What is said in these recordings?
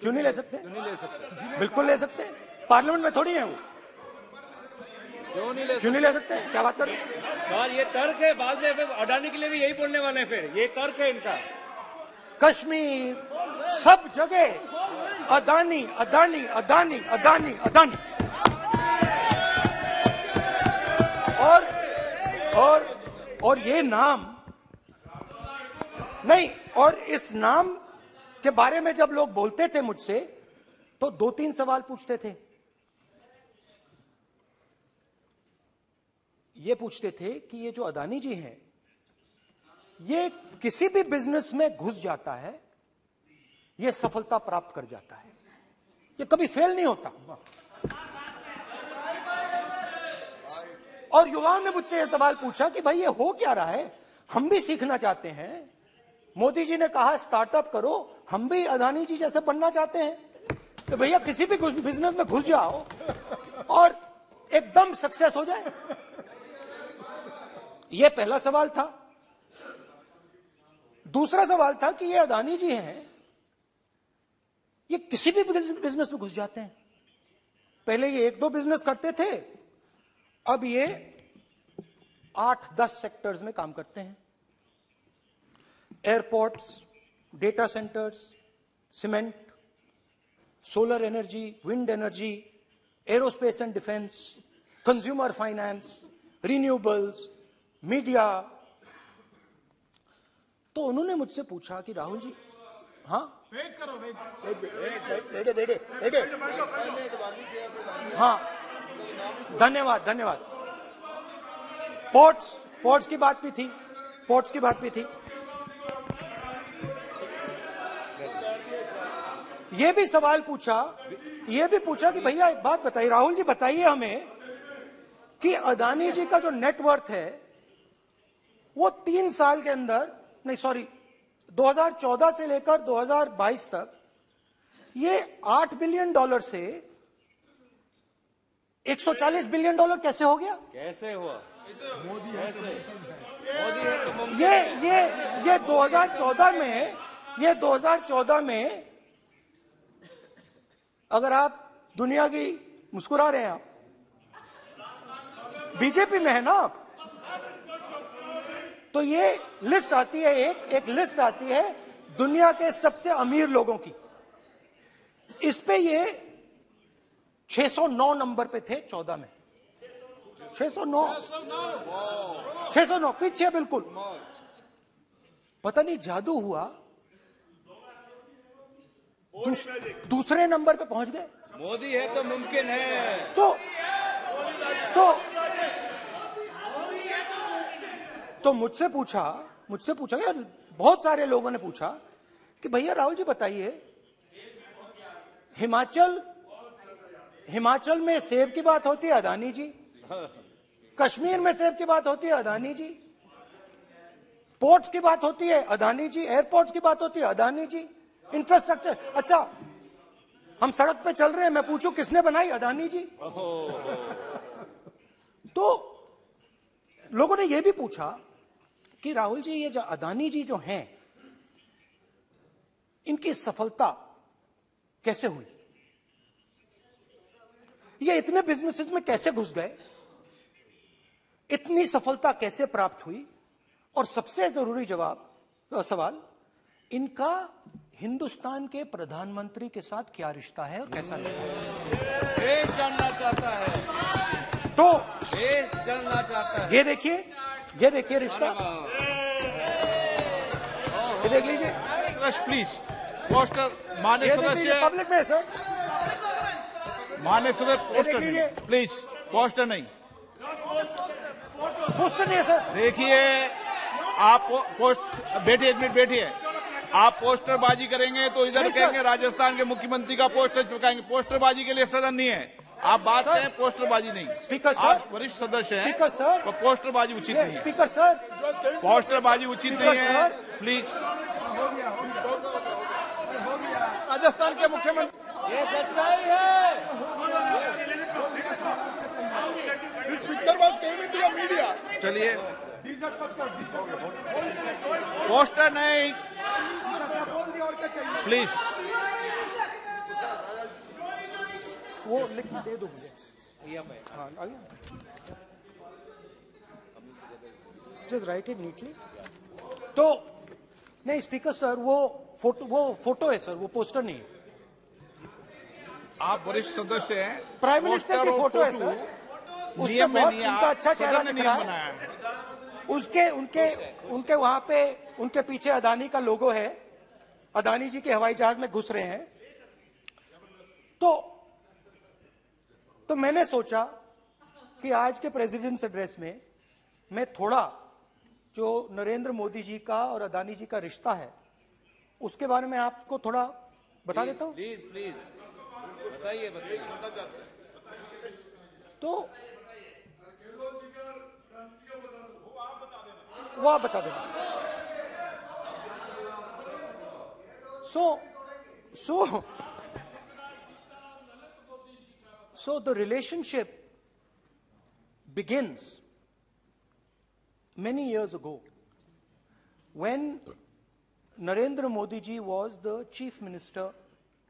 क्यों नहीं ले सकते? क्यों नहीं ले सकते? बिल्कुल ले सकते हैं, पार्लियामेंट में थोड़ी है वो। क्यों नहीं ले क्यों नहीं ले सकते? क्या बात कर रहे हैं? सर ये तर्क है, बाद में अडानी के लिए भी यही बोलने वाले हैं, फिर ये तर्क है इनका। कश्मीर सब जगह अदानी अदानी अदानी अदानी अदानी। और ये नाम नहीं, और इस नाम के बारे में जब लोग बोलते थे मुझसे तो 2-3 सवाल पूछते थे। ये पूछते थे कि ये जो अदानी जी हैं, ये किसी भी बिजनेस में घुस जाता है, ये सफलता प्राप्त कर जाता है, ये कभी फेल नहीं होता। और युवाओं ने मुझसे यह सवाल पूछा कि भाई ये हो क्या रहा है, हम भी सीखना चाहते हैं। मोदी जी ने कहा स्टार्टअप करो, हम भी अदानी जी जैसे बनना चाहते हैं। तो भैया किसी भी बिजनेस में घुस जाओ और एकदम सक्सेस हो जाए। यह पहला सवाल था। दूसरा सवाल था कि ये अदानी जी हैं, ये किसी भी बिजनेस में घुस जाते हैं। पहले ये 1-2 बिजनेस करते थे, अब ये 8-10 सेक्टर्स में काम करते हैं। Airports, data centres, cement, solar energy, wind energy, aerospace and defence, consumer finance, renewables, media. तो उन्होंने मुझसे पूछा कि राहुल जी, हाँ वेट करो, हाँ, धन्यवाद। पोर्ट्स की बात भी थी। ये भी सवाल पूछा कि भैया एक बात बताइए, राहुल जी बताइए हमें कि अदानी जी का जो नेटवर्थ है वो 3 साल के अंदर, नहीं सॉरी 2014 से लेकर 2022 तक ये $8 बिलियन से $140 बिलियन कैसे हो गया? कैसे हुआ? मोदी है तो ये 2014 में अगर आप दुनिया की मुस्कुरा रहे हैं, आप बीजेपी में है ना आप, तो ये लिस्ट आती है, एक लिस्ट आती है दुनिया के सबसे अमीर लोगों की। इस पे ये 609 नंबर पे थे 14 में। 609 पीछे बिल्कुल। पता नहीं जादू हुआ, दूसरे नंबर पे पहुंच गए। मोदी है तो मुमकिन है। तो मुझसे पूछा यार, बहुत सारे लोगों ने पूछा कि भैया राहुल जी बताइए, हिमाचल में सेब की बात होती है अदानी जी, कश्मीर में सेब की बात होती है अदानी जी, पोर्ट्स की बात होती है अदानी जी, एयरपोर्ट्स की बात होती है अदानी जी, इंफ्रास्ट्रक्चर। अच्छा, हम सड़क पे चल रहे हैं, मैं पूछूं किसने बनाई? अदानी जी। तो लोगों ने यह भी पूछा कि राहुल जी ये जो अदानी जी जो हैं, इनकी सफलता कैसे हुई? ये इतने बिजनेसेस में कैसे घुस गए? इतनी सफलता कैसे प्राप्त हुई? और सबसे जरूरी सवाल, इनका हिंदुस्तान के प्रधानमंत्री के साथ क्या रिश्ता है और कैसा रिश्ता है? देश जानना चाहता है, तो देश जानना चाहता है। ये देखिए रिश्ता, ये देख लीजिए प्लीज। पोस्टर माननीय सदस्य, पब्लिक में सर, माननीय सदस्य पोस्टर लीजिए। प्लीज, पोस्टर नहीं है सर। देखिए आप बैठिए, 1 मिनट बैठिए। आप पोस्टरबाजी करेंगे तो इधर नहीं सर। कहेंगे राजस्थान के मुख्यमंत्री का पोस्टर चिपकाएंगे। पोस्टरबाजी के लिए सदन नहीं है। आप बात सर। करें, पोस्टरबाजी नहीं। स्पीकर सर, आप वरिष्ठ सदस्य हैं, स्पीकर सर, तो पोस्टरबाजी उचित नहीं है। स्पीकर सर, पोस्टरबाजी उचित स्पीकर नहीं है, सर। प्लीज। राजस्थान के मुख्यमंत्री, ये सच्चाई है। This picture was came into the media. चलिए पोस्टर नहीं, प्लीज। वो लिख के दे दो मुझे। हाँ आ गया, जस्ट राइट इट नीटली। तो नहीं स्पीकर सर, वो फोटो है सर, वो पोस्टर नहीं है। आप वरिष्ठ सदस्य हैं, प्राइम मिनिस्टर की पोस्टर और फोटो है फोटो सर, उसमें नियम में बहुत नहीं है, उनका आप अच्छा चेहरा सदन ने दिख नियम रहा बनाया है। है। उनके वहां पे उनके पीछे अदानी का लोगो है, अदानी जी के हवाई जहाज में घुस रहे हैं। तो मैंने सोचा कि आज के प्रेसिडेंट्स एड्रेस में मैं थोड़ा जो नरेंद्र मोदी जी का और अदानी जी का रिश्ता है उसके बारे में आपको थोड़ा बता देता हूं। प्लीज प्लीज बताइए बताइए। तो वो आप बता देना। So the relationship begins many years ago when Narendra Modi ji was the Chief Minister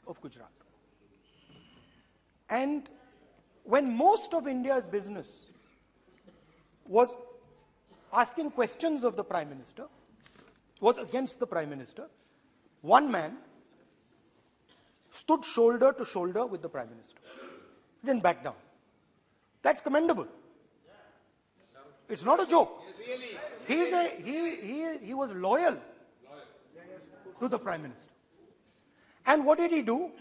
of Gujarat. And when most of India's business was asking questions of the Prime Minister, was against the Prime Minister, one man stood shoulder to shoulder with the Prime Minister. He didn't back down. That's commendable. It's not a joke. He was loyal to the Prime Minister. And what did he do?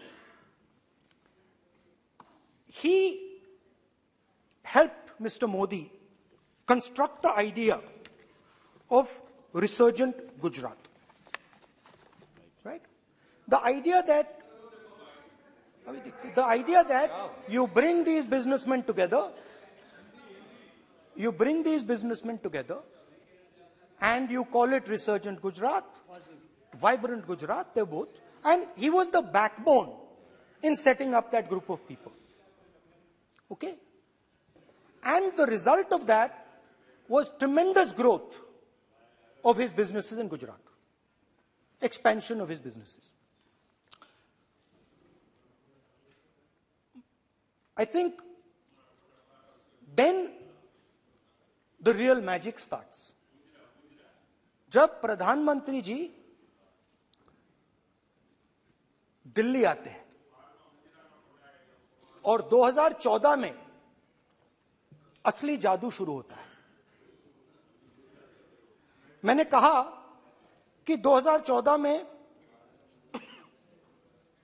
He helped Mr. Modi construct the idea of resurgent Gujarat. Right? The idea that you bring these businessmen together, and you call it resurgent Gujarat, vibrant Gujarat, they're both. And he was the backbone in setting up that group of people. Okay? And the result of that was tremendous growth of his businesses in Gujarat. Expansion of his businesses. I think then the real magic starts. जब प्रधानमंत्री जी दिल्ली आते हैं और 2014 में असली जादू शुरू होता है। मैंने कहा कि 2014 में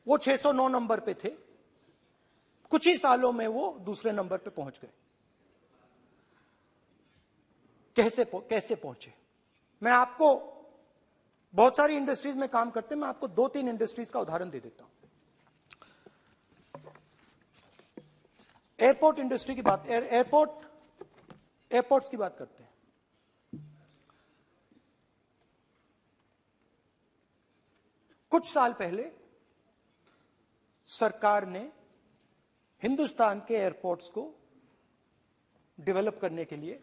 वो 609 नंबर पे थे, कुछ ही सालों में वो दूसरे नंबर पे पहुंच गए। कैसे पहुंचे? मैं आपको, बहुत सारी इंडस्ट्रीज में काम करते हैं, मैं आपको 2-3 इंडस्ट्रीज का उदाहरण दे देता हूं। एयरपोर्ट इंडस्ट्री की बात, एयरपोर्ट्स की बात करते हैं। कुछ साल पहले सरकार ने हिंदुस्तान के एयरपोर्ट्स को डेवलप करने के लिए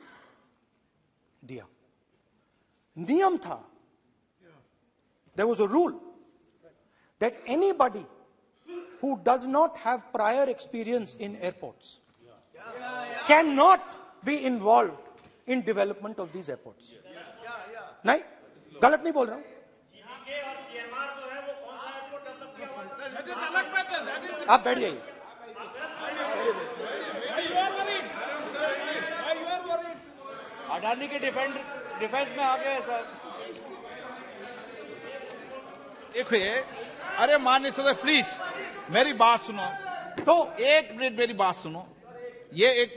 दिया। नियम था, there was a rule that anybody who does not have prior experience in airports cannot be involved in development of these airports. नहीं, गलत नहीं बोल रहा हूं। आप बैठ जाइए। अडानी के डिफेंस में आ गए सर। देखिए, अरे माननीय सदस्य प्लीज मेरी बात सुनो। तो एक मिनट मेरी बात सुनो। ये एक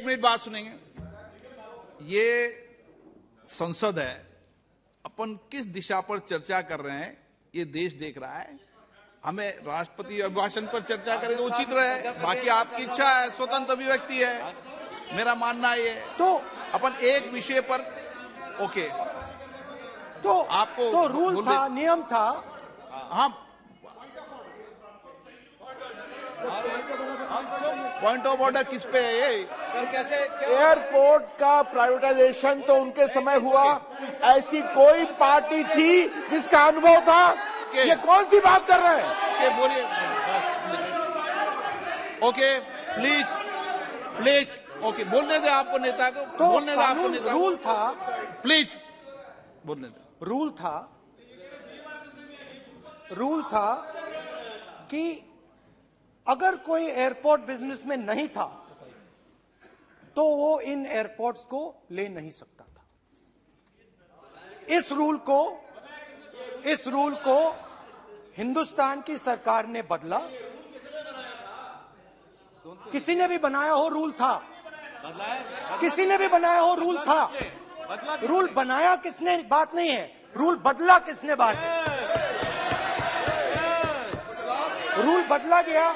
मिनट बात सुनेंगे। ये संसद है, अपन किस दिशा पर चर्चा कर रहे हैं ये देश देख रहा है। हमें राष्ट्रपति अभिभाषण पर चर्चा करें तो उचित रहे, बाकी आपकी इच्छा है, स्वतंत्र अभिव्यक्ति है। मेरा मानना ये तो अपन एक विषय पर ओके, तो आपको तो रूल था, नियम था। हाँ, पॉइंट ऑफ ऑर्डर किस पे है ये? सर कैसे एयरपोर्ट का प्राइवेटाइजेशन तो उनके समय हुआ, ऐसी कोई पार्टी थी जिसका अनुभव था? ये कौन सी बात कर रहे हैं? बोलिए ओके प्लीज प्लीज, ओके बोलने दे आपको नेता को, तो बोलने दे आपको कानून नेता को, रूल था, प्लीज बोलने दे। रूल था कि अगर कोई एयरपोर्ट बिजनेस में नहीं था तो वो इन एयरपोर्ट्स को ले नहीं सकता था। इस रूल को हिंदुस्तान की सरकार ने बदला। किसी ने भी बनाया हो रूल था, किसी ने भी बनाया हो रूल था। रूल बनाया किसने बात नहीं है, रूल बदला किसने बात है। रूल बदला गया,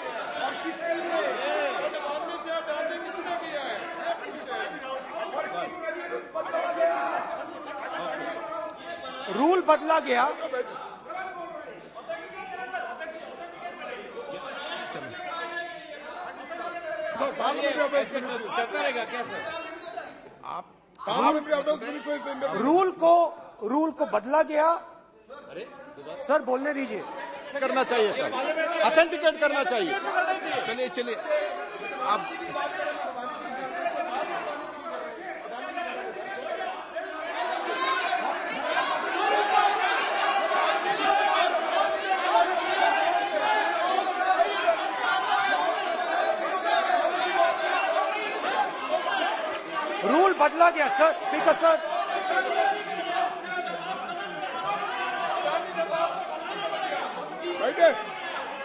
रूल बदला गया। चलता रहेगा क्या सर? रूल को बदला गया। सर बोलने दीजिए। करना चाहिए सर, ऑथेंटिकेट करना चाहिए। चलिए चलिए आप रूल बदला गया सर, स्पीकर सर। बैठे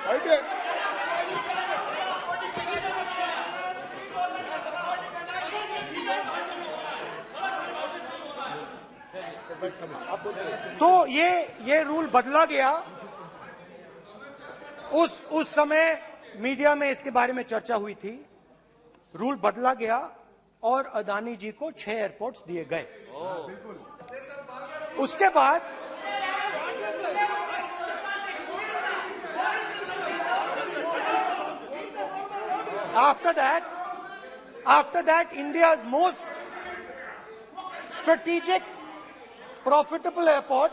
बैठे तो ये रूल बदला गया। उस समय मीडिया में इसके बारे में चर्चा हुई थी। रूल बदला गया और अदानी जी को 6 एयरपोर्ट्स दिए गए। उसके बाद after that India's most strategic profitable airport,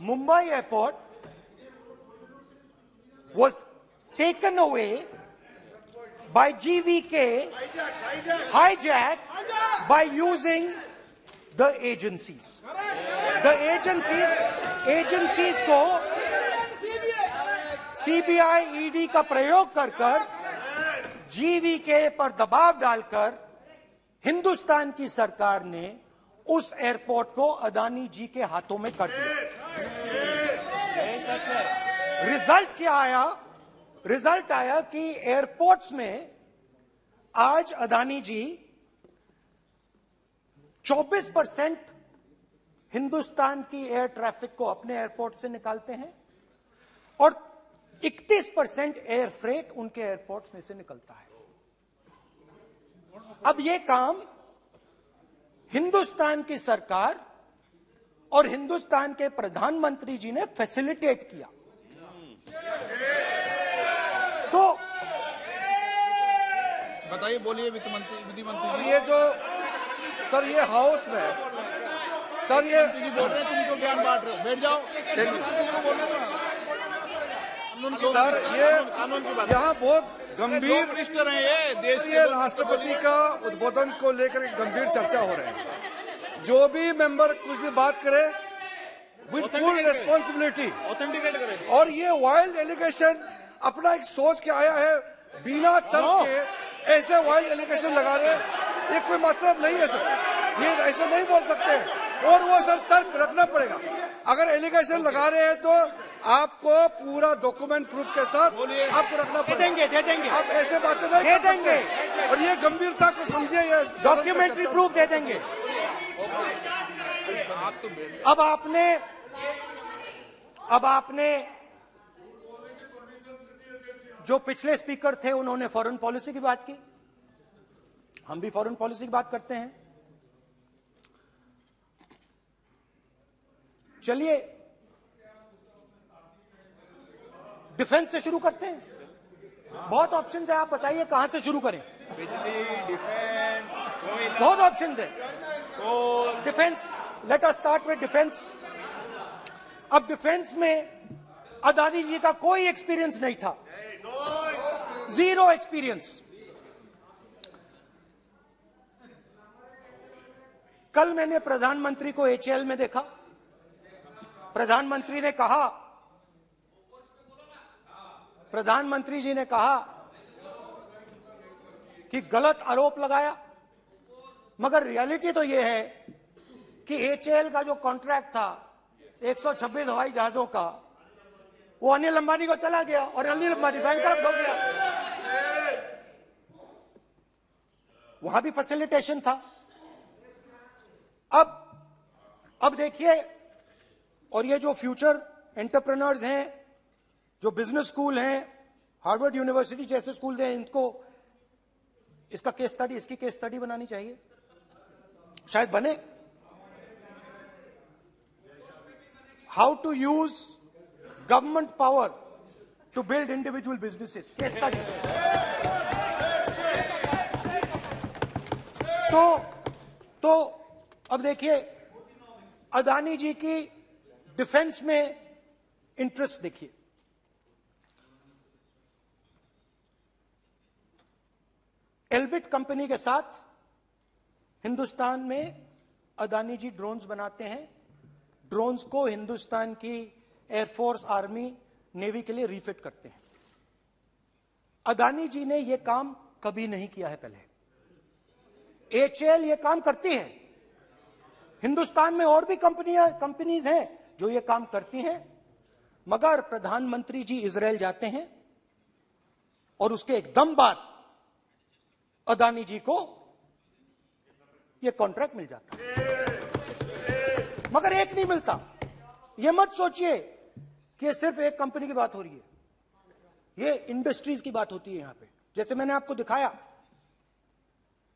Mumbai Airport, was taken away by GVK, hijacked by using the agencies. The agencies को CBI, ED का प्रयोग कर GVK पर दबाव डालकर हिंदुस्तान की सरकार ने उस एयरपोर्ट को अदानी जी के हाथों में कर दिया। रिजल्ट क्या आया? रिजल्ट आया कि एयरपोर्ट्स में आज अदानी जी 24% हिंदुस्तान की एयर ट्रैफिक को अपने एयरपोर्ट से निकालते हैं और 31% एयर फ्रेट उनके एयरपोर्ट्स में से निकलता है। अब यह काम हिंदुस्तान की सरकार और हिंदुस्तान के प्रधानमंत्री जी ने फैसिलिटेट किया। तो बताइए, बोलिए विधि मंत्री। ये जो सर ये हाउस में सर ये बोल रहे हैं, तुमको ज्ञान बांट रहे हो, बैठ जाओ। सर ये यहाँ बहुत गंभीर मिनिस्टर हैं ये देश के। ये राष्ट्रपति का उद्बोधन को लेकर एक गंभीर चर्चा हो रही है। जो भी मेंबर कुछ भी बात करे विद फुल रिस्पॉन्सिबिलिटी ऑथेंटिकेट करें। और ये वाइल्ड एलिगेशन अपना एक सोच के आया है, बिना तर्क के ऐसे वाइल्ड एलिगेशन लगा रहे, ये कोई मतलब नहीं है सर। ये ऐसे नहीं बोल सकते और वो सर तर्क रखना पड़ेगा। अगर एलिगेशन लगा रहे हैं तो आपको पूरा डॉक्यूमेंट प्रूफ के साथ आपको रखना पड़ेगा। दे देंगे आप ऐसे बातें नहीं दे कर सकते। देंगे। और ये गंभीरता को समझिए, ये डॉक्यूमेंट्री प्रूफ दे देंगे। अब आपने जो पिछले स्पीकर थे उन्होंने फॉरेन पॉलिसी की बात की, हम भी फॉरेन पॉलिसी की बात करते हैं। चलिए डिफेंस से शुरू करते हैं। बहुत ऑप्शंस है, आप बताइए कहां से शुरू करें। बिजली, डिफेंस, बहुत ऑप्शंस है। Defence, let us start with defence. अब डिफेंस में अदानी जी का कोई एक्सपीरियंस नहीं था। Zero experience. कल मैंने प्रधानमंत्री को एचएएल में देखा। प्रधानमंत्री जी ने कहा कि गलत आरोप लगाया, मगर रियलिटी तो यह है कि एचएएल का जो कॉन्ट्रैक्ट था 126 हवाई जहाजों का, वो अनिल अंबानी को चला गया और अनिल अंबानी बैंकरप्ट हो गया। वहां भी फैसिलिटेशन था। अब देखिए, और ये जो फ्यूचर एंटरप्रेन्योर्स हैं, जो बिजनेस स्कूल हैं, हार्वर्ड यूनिवर्सिटी जैसे स्कूल हैं, इनको इसका केस स्टडी, इसकी केस स्टडी बनानी चाहिए, शायद बने। How to use government power to build individual businesses, case study. तो अब देखिए, अदानी जी की डिफेंस में इंटरेस्ट देखिए। एल्बिट कंपनी के साथ हिंदुस्तान में अदानी जी ड्रोन्स बनाते हैं। ड्रोन्स को हिंदुस्तान की एयरफोर्स, आर्मी, नेवी के लिए रीफिट करते हैं। अदानी जी ने यह काम कभी नहीं किया है पहले। एचएएल ये काम करती है। हिंदुस्तान में और भी कंपनीज हैं जो ये काम करती हैं, मगर प्रधानमंत्री जी इजरायल जाते हैं और उसके एकदम बाद अदानी जी को ये कॉन्ट्रैक्ट मिल जाता है, मगर एक नहीं मिलता। ये मत सोचिए कि सिर्फ एक कंपनी की बात हो रही है, ये इंडस्ट्रीज की बात होती है यहां पे। जैसे मैंने आपको दिखाया,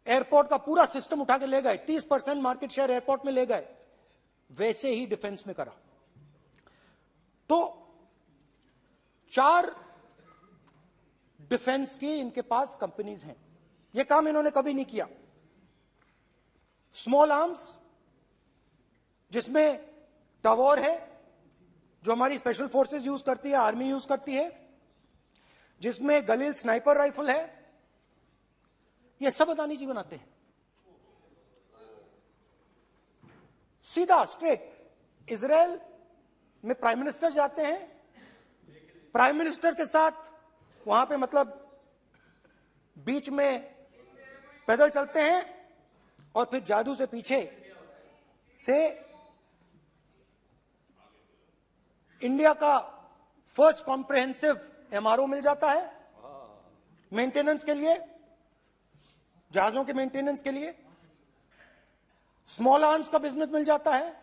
एयरपोर्ट का पूरा सिस्टम उठा के ले गए, 30% मार्केट शेयर एयरपोर्ट में ले गए, वैसे ही डिफेंस में करा। तो 4 डिफेंस की इनके पास कंपनीज हैं। यह काम इन्होंने कभी नहीं किया। स्मॉल आर्म्स, जिसमें टवॉर है जो हमारी स्पेशल फोर्सेस यूज करती है, आर्मी यूज करती है, जिसमें गलील स्नाइपर राइफल है, ये सब अदानी जी बनाते हैं। सीधा स्ट्रेट इजरायल में प्राइम मिनिस्टर जाते हैं, प्राइम मिनिस्टर के साथ वहां पे मतलब बीच में पैदल चलते हैं और फिर जादू से पीछे से इंडिया का फर्स्ट कॉम्प्रिहेंसिव एमआरओ मिल जाता है मेंटेनेंस के लिए, जहाजों के मेंटेनेंस के लिए। स्मॉल आर्म्स का बिजनेस मिल जाता है,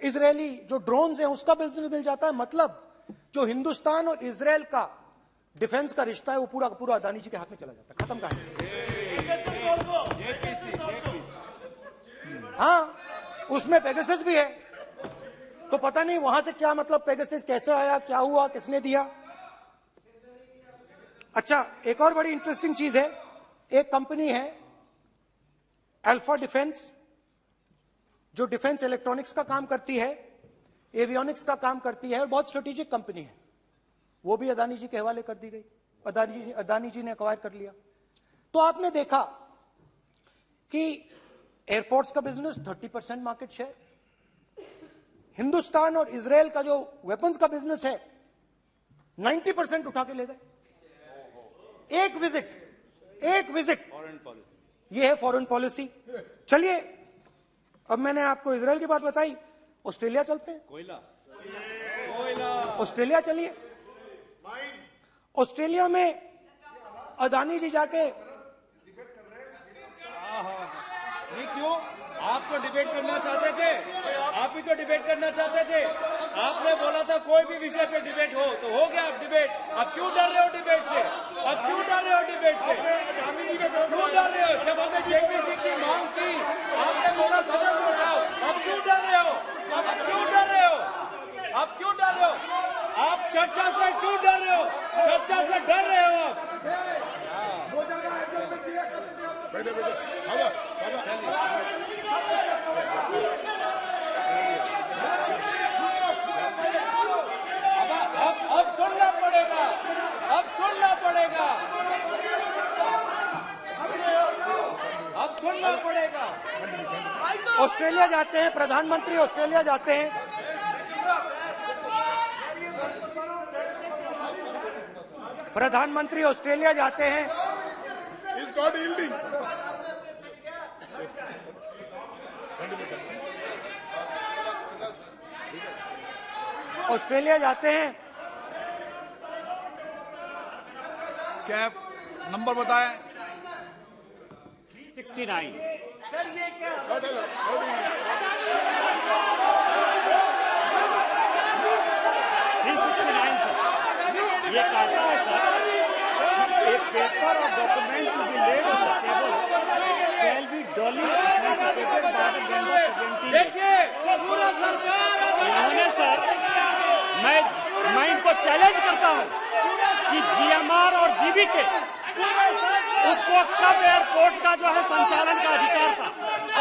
इजरायली जो ड्रोन्स हैं उसका बिजनेस मिल जाता है। मतलब जो हिंदुस्तान और इजरायल का डिफेंस का रिश्ता है वो पूरा पूरा अदानी जी के हाथ में चला जाता है। खत्म कहानी। हाँ, उसमें पेगासस भी है, तो पता नहीं वहां से क्या मतलब पेगासस कैसे आया, क्या हुआ, किसने दिया। अच्छा, एक और बड़ी इंटरेस्टिंग चीज है, एक कंपनी है अल्फा डिफेंस, जो डिफेंस इलेक्ट्रॉनिक्स का काम करती है, एवियोनिक्स का काम करती है, और बहुत स्ट्रेटेजिक कंपनी है। वो भी अदानी जी के हवाले कर दी गई, अदानी जी ने एक्वायर कर लिया। तो आपने देखा कि एयरपोर्ट्स का बिजनेस 30% मार्केट शेयर, हिंदुस्तान और इजरायल का जो वेपन्स का बिजनेस है 90% उठा के ले गए। एक विजिट, ये है फॉरेन पॉलिसी। चलिए, अब मैंने आपको इजरायल की बात बताई, ऑस्ट्रेलिया चलते हैं। ऑस्ट्रेलिया चलिए। ऑस्ट्रेलिया में अदानी जी जाके, ये क्यों? आप तो डिबेट करना चाहते थे, आप ही तो डिबेट करना चाहते थे। आपने बोला था कोई भी विषय पे डिबेट हो, तो हो गया अब डिबेट। अब क्यों डर रहे हो डिबेट से? अब क्यों डर रहे हो डिबेट से? क्यों डर रहे हो? जब हमने जेपीसी की मांग की, आपने बोला सदन में उठाओ। अब क्यों डर रहे हो? अब क्यों डर रहे हो? अब क्यों डर रहे हो? आप चर्चा से क्यों डर रहे हो? चर्चा से डर रहे हो आप? अब सुनना पड़ेगा, अब सुन ऑस्ट्रेलिया जाते हैं, प्रधानमंत्री ऑस्ट्रेलिया जाते हैं। प्रधानमंत्री ऑस्ट्रेलिया जाते हैं। ऑस्ट्रेलिया जाते हैं। क्या नंबर बताएं? 369। सर ये क्या 369 सर, ये कहता है सर, एक पेपर और document to be laid on the table shall be duly authenticated by the member presenting. देखिए पूरा सरकार इन्होंने सर, मैं इनको चैलेंज करता हूं कि जीएमआर और जीबीके उसको कब एयरपोर्ट का जो है संचालन का अधिकार था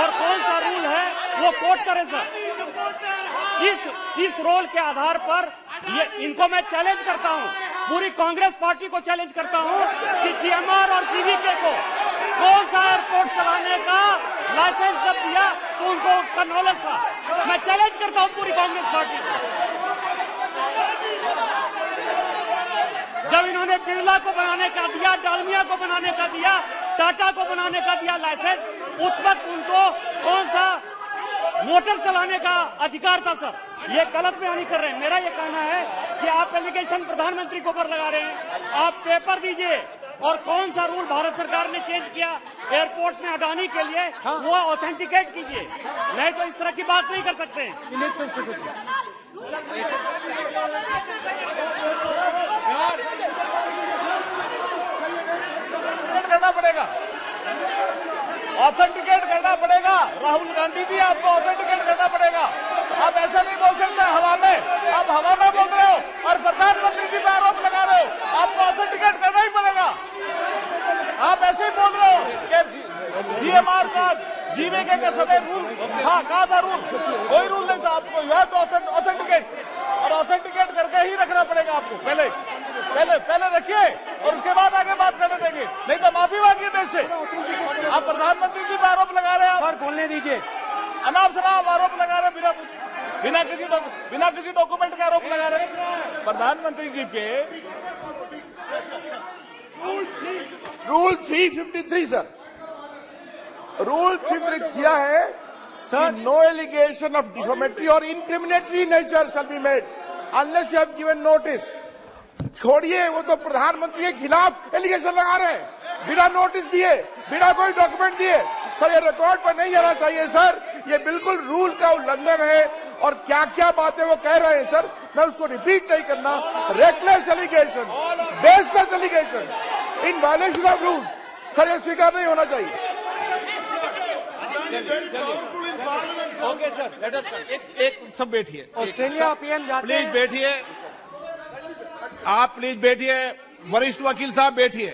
और कौन सा रूल है वो कोट करे सर। किस रोल के आधार पर ये इनको मैं चैलेंज करता हूं, पूरी कांग्रेस पार्टी को चैलेंज करता हूं कि जीएमआर और जीबीके को कौन सा एयरपोर्ट चलाने का लाइसेंस जब दिया तो उनको उसका नॉलेज था। मैं चैलेंज करता हूं पूरी कांग्रेस पार्टी को। जब इन्होंने बिरला को बनाने का दिया, डालमिया को बनाने का दिया, टाटा को बनाने का दिया लाइसेंस, उस वक्त उनको कौन सा मोटर चलाने का अधिकार था सर। ये गलत बयानी कर रहे हैं। मेरा ये कहना है कि आप एलिगेशन प्रधानमंत्री के ऊपर लगा रहे हैं, आप पेपर दीजिए और कौन सा रूल भारत सरकार ने चेंज किया एयरपोर्ट में अडानी के लिए वो ऑथेंटिकेट कीजिए, नहीं तो इस तरह की बात नहीं कर सकते हैं। करना पड़ेगा, ऑथेंटिकेट करना पड़ेगा। राहुल गांधी जी आपको ऑथेंटिकेट करना पड़ेगा। आप ऐसा नहीं बोल सकते हवा में, आप हवा में बोल रहे हो और प्रधानमंत्री जी पे आरोप लगा रहे हो। आपको ऑथेंटिकेट करना ही पड़ेगा। आप ऐसे ही बोल रहे हो कि जीएमआर का जीवीके का समय रूल था, कहा था रूल, कोई रूल नहीं था। आपको यह तो ऑथेंटिकेट और ऑथेंटिकेट करके ही रखना पड़ेगा आपको। पहले रखिए और उसके बाद आगे बात करने देंगे, नहीं तो माफी मांगिए देश से। आप प्रधानमंत्री जी पे आरोप लगा रहे हैं, सर बोलने दीजिए। अनाप शनाप आरोप लगा रहे हैं, बिना किसी डॉक्यूमेंट के आरोप लगा रहे हैं प्रधानमंत्री जी पे। रूल 353 सर, रूल 353 किया है sir, no allegation of defamatory और incriminatory nature shall be made unless you have given notice. छोड़िए, वो तो प्रधानमंत्री के खिलाफ एलिगेशन लगा रहे हैं बिना नोटिस दिए, बिना कोई डॉक्यूमेंट दिए। सर ये रिकॉर्ड पर नहीं जाना चाहिए सर, ये बिल्कुल रूल का उल्लंघन है। और क्या क्या बातें वो कह रहे हैं सर, मैं उसको रिपीट नहीं करना। Reckless allegation, baseless allegation, in violation of rules, sir ये स्वीकार नहीं होना चाहिए। ओके सर, एक सब बैठिए। ऑस्ट्रेलिया पीएम जाते प्लीज हैं। बैठिए, आप प्लीज बैठिए। वरिष्ठ वकील साहब बैठिए।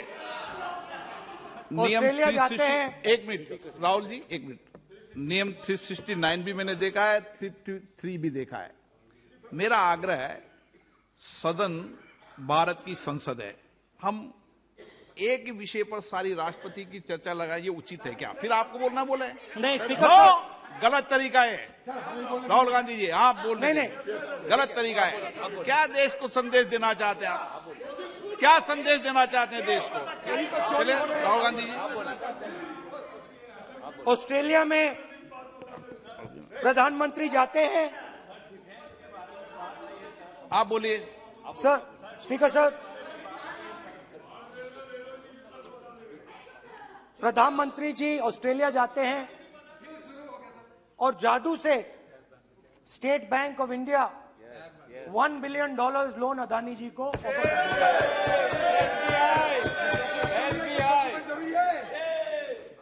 ऑस्ट्रेलिया जाते हैं। एक मिनट राहुल जी, एक मिनट। नियम 369 भी मैंने देखा है, 353 भी देखा है। मेरा आग्रह है, सदन भारत की संसद है, हम एक ही विषय पर सारी राष्ट्रपति की चर्चा लगाए, ये उचित है क्या? फिर आपको बोलना बोले नहीं स्पीकर नो, साहब, गलत तरीका है। राहुल गांधी जी आप बोल रहे नहीं, गलत तरीका है। क्या देश को संदेश देना चाहते हैं आप? क्या संदेश देना चाहते हैं देश को? चलिए राहुल गांधी जी। ऑस्ट्रेलिया में प्रधानमंत्री जाते हैं। आप बोलिए सर, स्पीकर सर, प्रधानमंत्री जी ऑस्ट्रेलिया जाते हैं और जादू से State Bank of India $1 billion loan Adani ji को ऑफर कर दिया।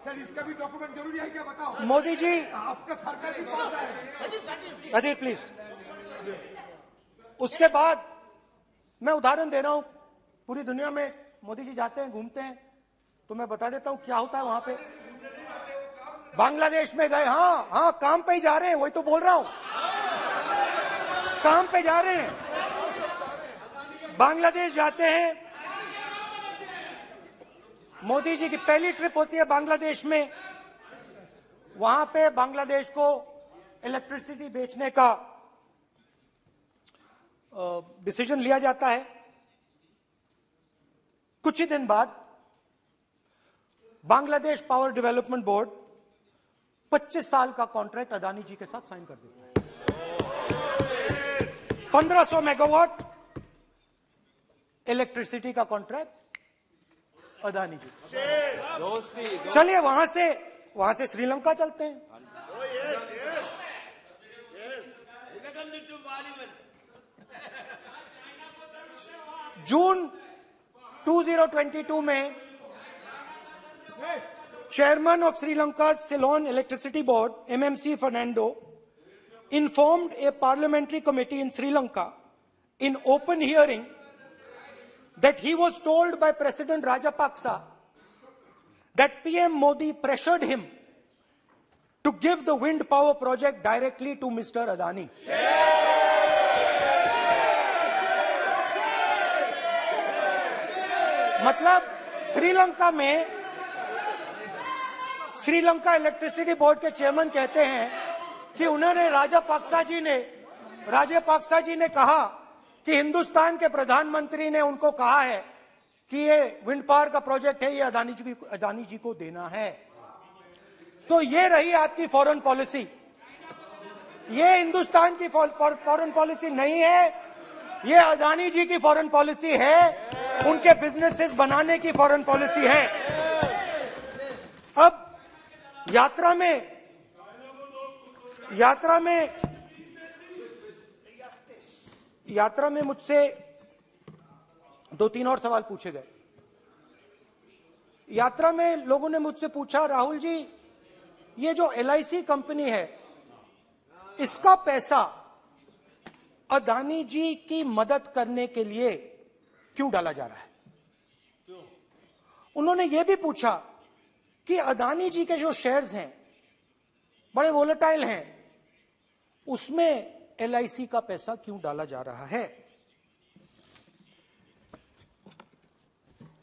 सर इसका भी डॉक्यूमेंट जरूरी है क्या, बताओ। मोदी जी, आपका सरकार की पास है। अधीर प्लीज। उसके बाद मैं उदाहरण दे रहा हूं, पूरी दुनिया में मोदी जी जाते हैं, घूमते हैं, तो मैं बता देता हूं क्या होता है वहां पे। बांग्लादेश में गए, हाँ काम पे ही जा रहे हैं, वही तो बोल रहा हूं, काम पे जा रहे हैं। बांग्लादेश जाते हैं, मोदी जी की पहली ट्रिप होती है बांग्लादेश में। वहां पे बांग्लादेश को इलेक्ट्रिसिटी बेचने का डिसीजन लिया जाता है। कुछ ही दिन बाद बांग्लादेश पावर डेवलपमेंट बोर्ड 25 साल का कॉन्ट्रैक्ट अदानी जी के साथ साइन कर देता है। 1500 मेगावाट इलेक्ट्रिसिटी का कॉन्ट्रैक्ट अदानी जी। चलिए वहां से श्रीलंका चलते हैं। जून 2022 में Chairman of Sri Lanka's Ceylon Electricity Board, MMC Fernando, informed a parliamentary committee in Sri Lanka in open hearing that he was told by President Rajapaksa that PM Modi pressured him to give the wind power project directly to Mr. Adani. मतलब Sri Lanka electricity board के chairman कहते हैं कि उन्होंने राजापाक्सा जी ने कहा कि हिंदुस्तान के प्रधानमंत्री ने उनको कहा है कि ये विंड पावर का प्रोजेक्ट है, ये अदानी जी को देना है। तो ये रही आपकी फॉरेन पॉलिसी। ये हिंदुस्तान की फॉरेन पॉलिसी नहीं है, ये अदानी जी की फॉरेन पॉलिसी है, उनके बिजनेसेस बनाने की फॉरेन पॉलिसी है। अब यात्रा में मुझसे 2-3 और सवाल पूछे गए। यात्रा में लोगों ने मुझसे पूछा, राहुल जी ये जो LIC कंपनी है इसका पैसा अदानी जी की मदद करने के लिए क्यों डाला जा रहा है? उन्होंने यह भी पूछा कि अदानी जी के जो शेयर्स हैं बड़े वोलेटाइल हैं, उसमें LIC का पैसा क्यों डाला जा रहा है?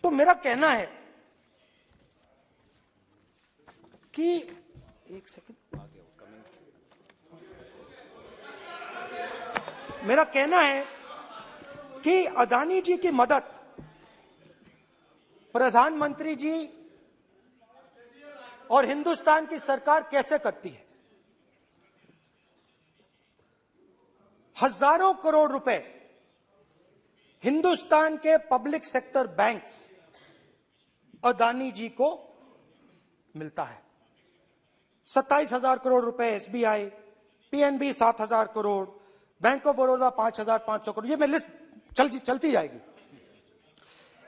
तो मेरा कहना है कि एक सेकंड, मेरा कहना है कि अदानी जी की मदद प्रधानमंत्री जी और हिंदुस्तान की सरकार कैसे करती है। हजारों करोड़ रुपए हिंदुस्तान के public sector banks Adani ji को मिलता है। 27,000 करोड़ रुपए SBI, PNB 7,000 crore, bank of Baroda 5,500 crore, ये मैं लिस्ट चलती जाएगी।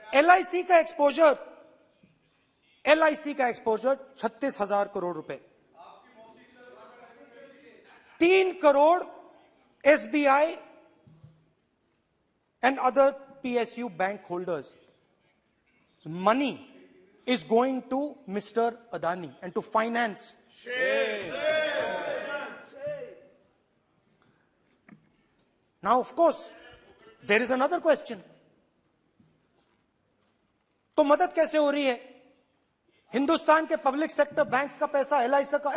LIC का एक्सपोजर 36,000 करोड़ रुपए, 3 crore SBI and other PSU bank holders. Money is going to Mr. Adani and to finance. Now, of course, there is another question. तो मदद कैसे हो रही है? हिंदुस्तान के पब्लिक सेक्टर बैंक्स का पैसा,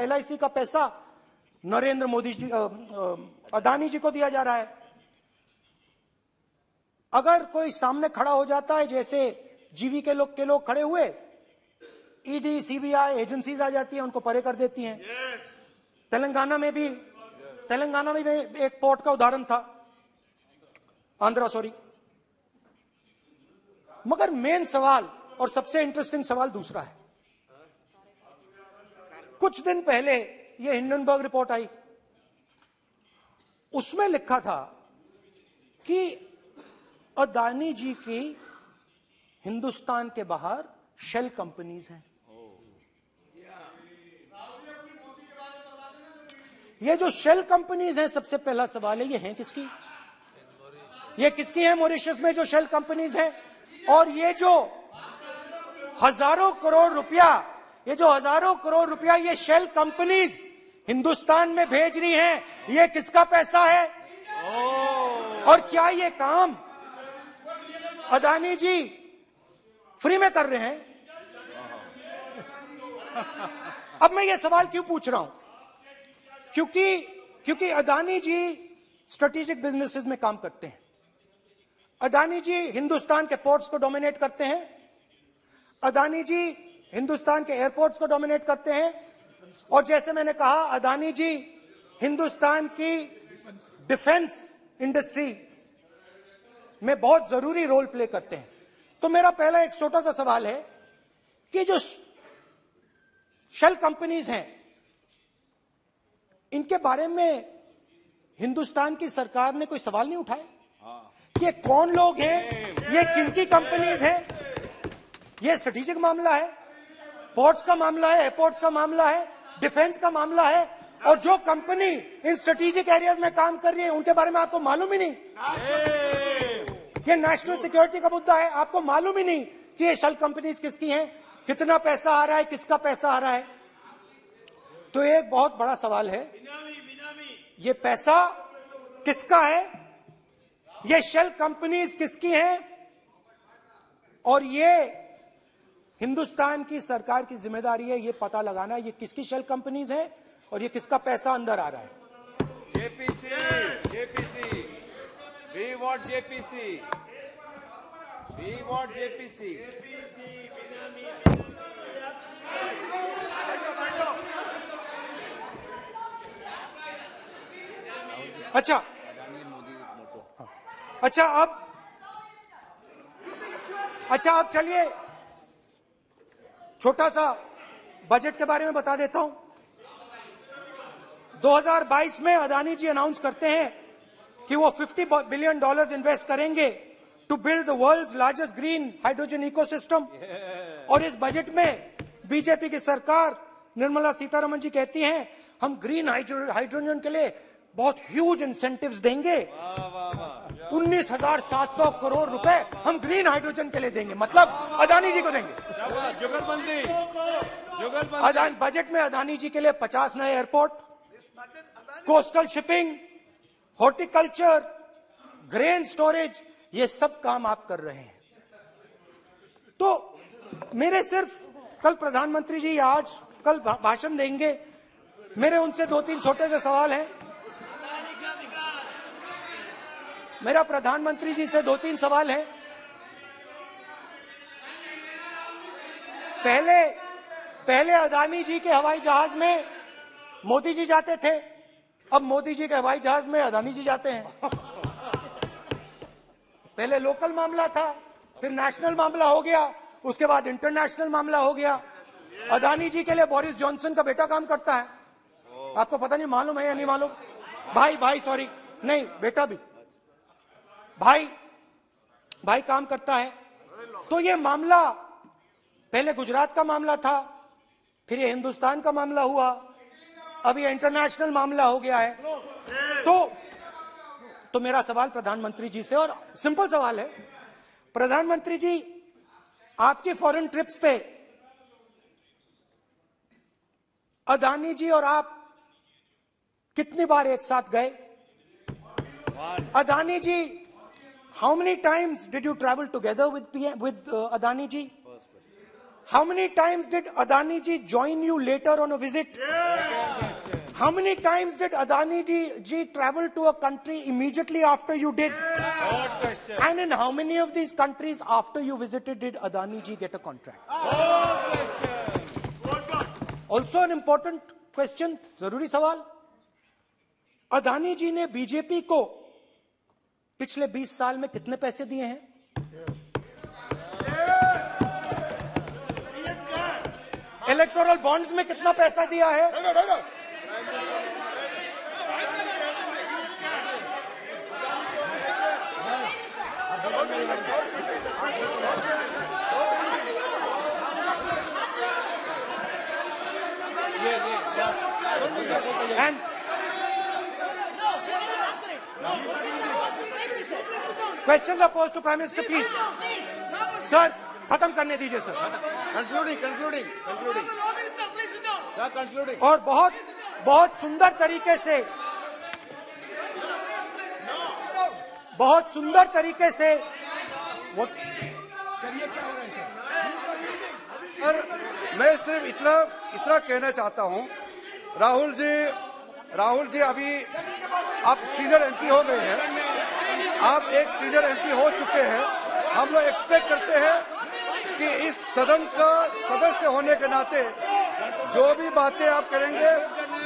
LIC का पैसा नरेंद्र मोदी जी, अदानी जी को दिया जा रहा है। अगर कोई सामने खड़ा हो जाता है, जैसे जीवी के लोग खड़े हुए, ED, CBI एजेंसीज आ जाती हैं, उनको परे कर देती हैं। तेलंगाना में भी एक पोर्ट का उदाहरण था, आंध्रा, सॉरी। मगर मेन सवाल और सबसे इंटरेस्टिंग सवाल दूसरा है। कुछ दिन पहले ये हिंडनबर्ग रिपोर्ट आई, उसमें लिखा था कि अदानी जी की हिंदुस्तान के बाहर शेल कंपनीज हैं। ये जो शेल कंपनीज हैं, सबसे पहला सवाल है, ये हैं किसकी? ये किसकी है मॉरिशस में जो शेल कंपनीज हैं? और ये जो हजारों करोड़ रुपया ये शेल कंपनीज हिंदुस्तान में भेज रही हैं, ये किसका पैसा है? और क्या ये काम अदानी जी फ्री में कर रहे हैं? अब मैं ये सवाल क्यों पूछ रहा हूं? क्योंकि अदानी जी स्ट्रेटेजिक बिजनेसेस में काम करते हैं। अदानी जी हिंदुस्तान के पोर्ट्स को डोमिनेट करते हैं। अदानी जी हिंदुस्तान के एयरपोर्ट्स को डोमिनेट करते हैं। और जैसे मैंने कहा, अदानी जी हिंदुस्तान की डिफेंस इंडस्ट्री में बहुत जरूरी रोल प्ले करते हैं। तो मेरा पहला एक छोटा सा सवाल है कि जो शेल कंपनीज हैं, इनके बारे में हिंदुस्तान की सरकार ने कोई सवाल नहीं उठाया कि ये कौन लोग हैं, ये किनकी कंपनीज हैं? ये स्ट्रेटेजिक मामला है, पोर्ट्स का मामला है, एयरपोर्ट्स का मामला है, डिफेंस का मामला है, और जो कंपनी इन स्ट्रेटेजिक एरियाज में काम कर रही है उनके बारे में आपको मालूम ही नहीं। ये नेशनल सिक्योरिटी का मुद्दा है, आपको मालूम ही नहीं कि ये शेल कंपनीज किसकी हैं, कितना पैसा आ रहा है, किसका पैसा आ रहा है। तो एक बहुत बड़ा सवाल है, ये पैसा किसका है, ये शेल कंपनीज किसकी हैं, और ये हिंदुस्तान की सरकार की जिम्मेदारी है ये पता लगाना ये किसकी शेल कंपनीज हैं और ये किसका पैसा अंदर आ रहा है। JPC, we want JPC. We want JPC. अच्छा अब चलिए छोटा सा बजट के बारे में बता देता हूं। 2022 में अदानी जी अनाउंस करते हैं कि वो $50 बिलियन इन्वेस्ट करेंगे to build the world's largest green hydrogen ecosystem. और इस बजट में बीजेपी की सरकार निर्मला सीतारमण जी कहती हैं हम ग्रीन हाइड्रोजन के लिए बहुत ह्यूज इंसेंटिव्स देंगे, 19,700 करोड़ रुपए हम ग्रीन हाइड्रोजन के लिए देंगे, मतलब अदानी जी को देंगे। जुगलबंदी बजट में अदानी जी के लिए 50 नए airport, coastal shipping, horticulture, grain storage, ये सब काम आप कर रहे हैं। तो मेरे सिर्फ कल प्रधानमंत्री जी कल भाषण देंगे, मेरे उनसे 2-3 छोटे से सवाल हैं। मेरा प्रधानमंत्री जी से 2-3 सवाल हैं। पहले अदानी जी के हवाई जहाज में मोदी जी जाते थे, अब मोदी जी के हवाई जहाज में अदानी जी जाते हैं। पहले लोकल मामला था, फिर नेशनल मामला हो गया, उसके बाद इंटरनेशनल मामला हो गया। अदानी जी के लिए बोरिस जॉनसन का बेटा काम करता है, आपको पता नहीं मालूम है या नहीं मालूम? भाई सॉरी, नहीं बेटा भी, भाई काम करता है। तो ये मामला पहले गुजरात का मामला था, फिर ये हिंदुस्तान का मामला हुआ, अब ये इंटरनेशनल मामला हो गया है। तो मेरा सवाल प्रधानमंत्री जी से, और सिंपल सवाल है, प्रधानमंत्री जी आपकी फॉरेन ट्रिप्स पे अदानी जी और आप कितनी बार एक साथ गए? Adani ji, how many times did you travel together with Adani ji? How many times did Adani ji join you later on a visit? How many times did Adani ji travel to a country immediately after you did? And in how many of these countries after you visited did Adani ji get a contract? Also an important question, जरूरी सवाल, अदानी जी ने BJP को पिछले 20 साल में कितने पैसे दिए हैं? इलेक्टोरल बॉन्ड्स में कितना पैसा दिया है? And questions are posed to Prime Minister, please. Sir, खत्म करने दीजिए सर। कंक्लूडिंग और बहुत सुंदर तरीके से मैं सिर्फ इतना कहना चाहता हूं, राहुल जी अभी आप सीनियर एमपी हो गए हैं, आप एक सीनियर एमपी हो चुके हैं। हम लोग एक्सपेक्ट करते हैं कि इस सदन का सदस्य होने के नाते जो भी बातें आप करेंगे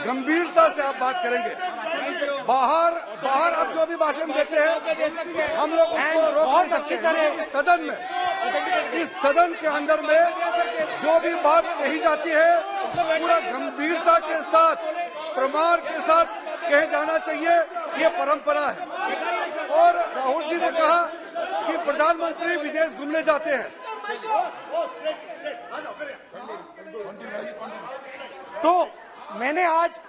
गंभीरता से आप बात करेंगे। बाहर आप जो भी भाषण देते हैं हम लोग उसको रोक नहीं सकते हैं। इस सदन के अंदर में जो भी बात कही जाती है पूरा गंभीरता के साथ, प्रमाण के साथ कहे जाना चाहिए, ये परंपरा है। और राहुल जी ने कहा कि प्रधानमंत्री विदेश घूमने जाते हैं। तो मैंने आज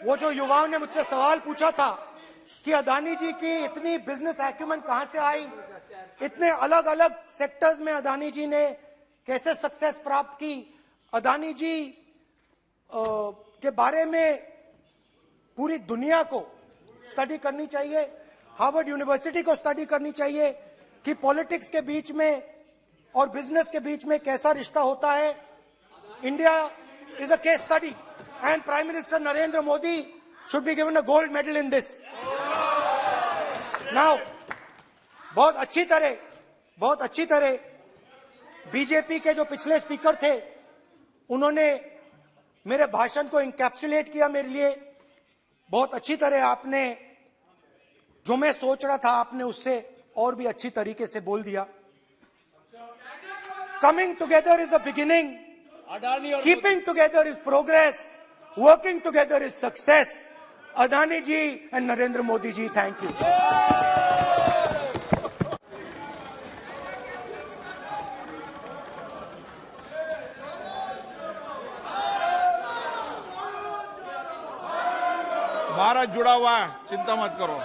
वो जो युवाओं ने मुझसे सवाल पूछा था कि अदानी जी की इतनी बिजनेस एक्यूमेंट कहां से आई, इतने अलग अलग सेक्टर्स में अदानी जी ने कैसे सक्सेस प्राप्त की, अदानी जी के बारे में पूरी दुनिया को स्टडी करनी चाहिए, हार्वर्ड यूनिवर्सिटी को स्टडी करनी चाहिए कि पॉलिटिक्स के बीच में और बिजनेस के बीच में कैसा रिश्ता होता है। India is a case study and Prime Minister Narendra Modi should be given a gold medal in this. Now, बहुत अच्छी तरह बीजेपी के जो पिछले स्पीकर थे उन्होंने मेरे भाषण को इंकैप्सुलेट किया मेरे लिए। बहुत अच्छी तरह आपने जो मैं सोच रहा था आपने उससे और भी अच्छी तरीके से बोल दिया। Coming together is a beginning. Keeping together is progress. Working together is success. Adani ji and Narendra Modi ji, thank you. Bharat जुड़ा हुआ है, चिंता मत करो।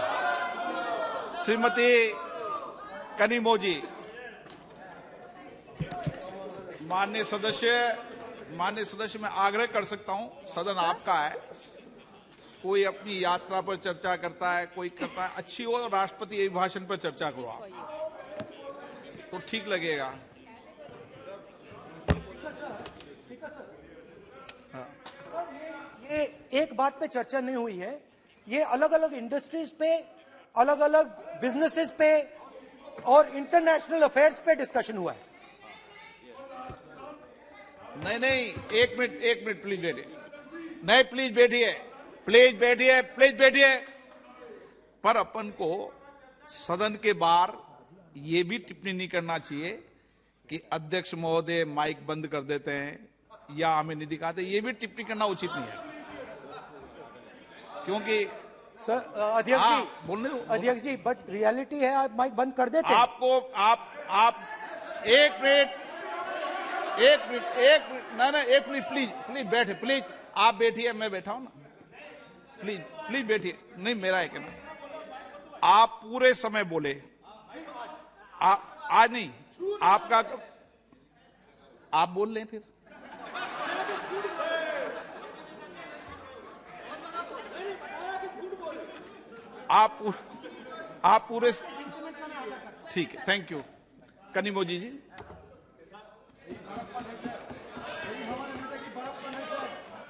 श्रीमती कनिमो जी, माननीय सदस्य मैं आग्रह कर सकता हूं, सदन आपका है। कोई अपनी यात्रा पर चर्चा करता है, कोई करता है, अच्छी हो राष्ट्रपति अभिभाषण पर चर्चा करो आप, तो ठीक लगेगा। ये एक बात पे चर्चा नहीं हुई है, ये अलग अलग इंडस्ट्रीज पे, अलग अलग बिजनेसेस पे और इंटरनेशनल अफेयर्स पे डिस्कशन हुआ है। नहीं, एक मिनट प्लीज बैठिए। नहीं, प्लीज बैठिए। पर अपन को सदन के बाहर ये भी टिप्पणी नहीं करना चाहिए कि अध्यक्ष महोदय माइक बंद कर देते हैं या हमें नहीं दिखाते, ये भी टिप्पणी करना उचित नहीं है। क्योंकि सर अध्यक्ष जी बट रियलिटी है, आप माइक बंद कर देते हैं। आप एक मिनट प्लीज बैठे, प्लीज आप बैठिए, मैं बैठा हूं ना, प्लीज बैठिए। नहीं, मेरा है कहना, आप पूरे समय बोले, आज नहीं, आपका आप बोल लें फिर। आप पूरे ठीक है, थैंक यू। कनिमो जी।